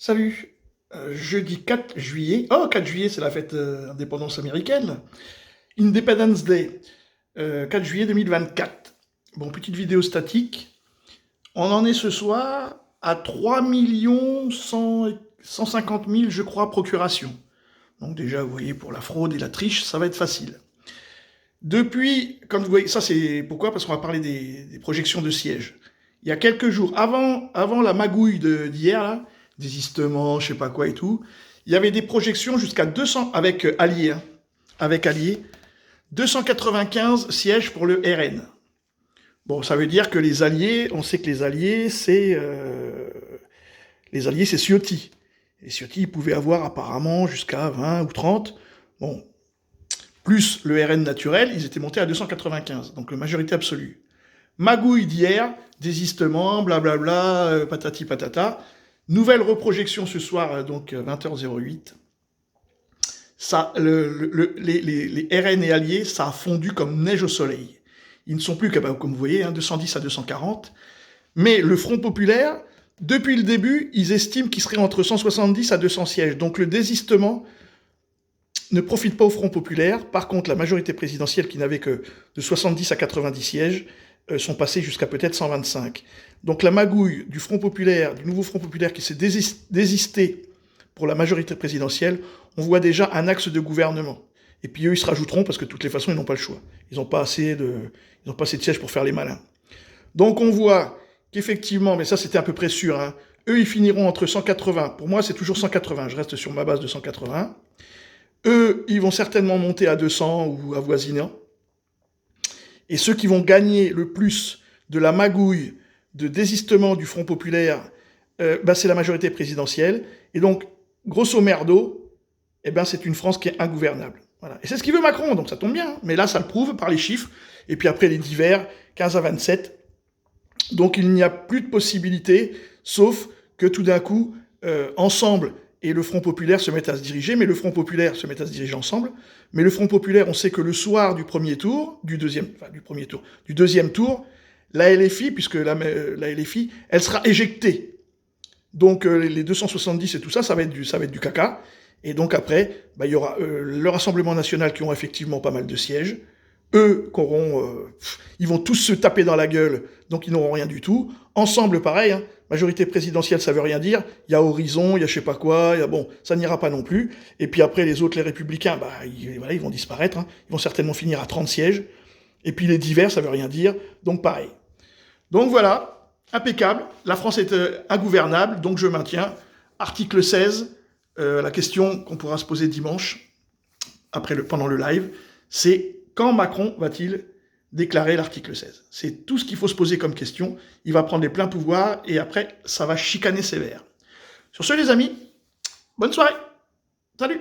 Salut, jeudi 4 juillet. Oh, 4 juillet, c'est la fête indépendance américaine. Independence Day, 4 juillet 2024. Bon, petite vidéo statique. On en est ce soir à 3 150 000, je crois, procurations. Donc déjà, vous voyez, pour la fraude et la triche, ça va être facile. Depuis, comme vous voyez, ça c'est pourquoi? Parce qu'on va parler des projections de sièges. Il y a quelques jours, avant la magouille d'hier, là, désistement, je sais pas quoi et tout, il y avait des projections jusqu'à 200, avec Allier, hein, avec Allier, 295 sièges pour le RN. Bon, ça veut dire que les Alliés, on sait que les Alliés, c'est Ciotti. Et Ciotti, il pouvait avoir apparemment jusqu'à 20 ou 30. Bon, plus le RN naturel, ils étaient montés à 295, donc la majorité absolue. Magouille d'hier, désistement, blablabla, patati patata. Nouvelle reprojection ce soir, donc 20h08. Ça, les RN et alliés, ça a fondu comme neige au soleil. Ils ne sont plus capables, comme vous voyez, 210 à 240. Mais le Front populaire, depuis le début, ils estiment qu'il serait entre 170 à 200 sièges. Donc le désistement ne profite pas au Front populaire. Par contre, la majorité présidentielle, qui n'avait que de 70 à 90 sièges, sont passés jusqu'à peut-être 125. Donc la magouille du Front populaire, du nouveau Front populaire qui s'est désisté pour la majorité présidentielle, on voit déjà un axe de gouvernement. Et puis eux, ils se rajouteront parce que de toutes les façons, ils n'ont pas le choix. Ils n'ont pas assez de sièges pour faire les malins. Donc on voit qu'effectivement, mais ça c'était à peu près sûr, hein, eux ils finiront entre 180. Pour moi, c'est toujours 180. Je reste sur ma base de 180. Eux, ils vont certainement monter à 200 ou avoisinant. Et ceux qui vont gagner le plus de la magouille de désistement du Front populaire, c'est la majorité présidentielle. Et donc, grosso merdo, c'est une France qui est ingouvernable. Voilà. Et c'est ce qu'il veut Macron, donc ça tombe bien. Hein. Mais là, ça le prouve par les chiffres. Et puis après, les divers, 15 à 27. Donc il n'y a plus de possibilité, sauf que tout d'un coup, ensemble, et le Front populaire se met à se diriger, mais le Front populaire se met à se diriger ensemble. Mais le Front populaire, on sait que le soir du premier tour, du deuxième tour, la LFI, puisque la LFI, elle sera éjectée. Donc les 270 et tout ça, ça va être du caca. Et donc après, il y aura le Rassemblement national qui ont effectivement pas mal de sièges. Eux, ils vont tous se taper dans la gueule, donc ils n'auront rien du tout. Ensemble, pareil, hein, majorité présidentielle, ça veut rien dire. Il y a Horizon, il y a je sais pas quoi, ça n'ira pas non plus. Et puis après, les autres, les Républicains, ils vont disparaître. Hein. Ils vont certainement finir à 30 sièges. Et puis les divers, ça veut rien dire. Donc pareil. Donc voilà, impeccable. La France est ingouvernable, donc je maintiens. Article 16, la question qu'on pourra se poser dimanche, pendant le live, c'est quand Macron va-t-il déclarer l'article 16? C'est tout ce qu'il faut se poser comme question. Il va prendre les pleins pouvoirs et après, ça va chicaner sévère. Sur ce, les amis, bonne soirée. Salut!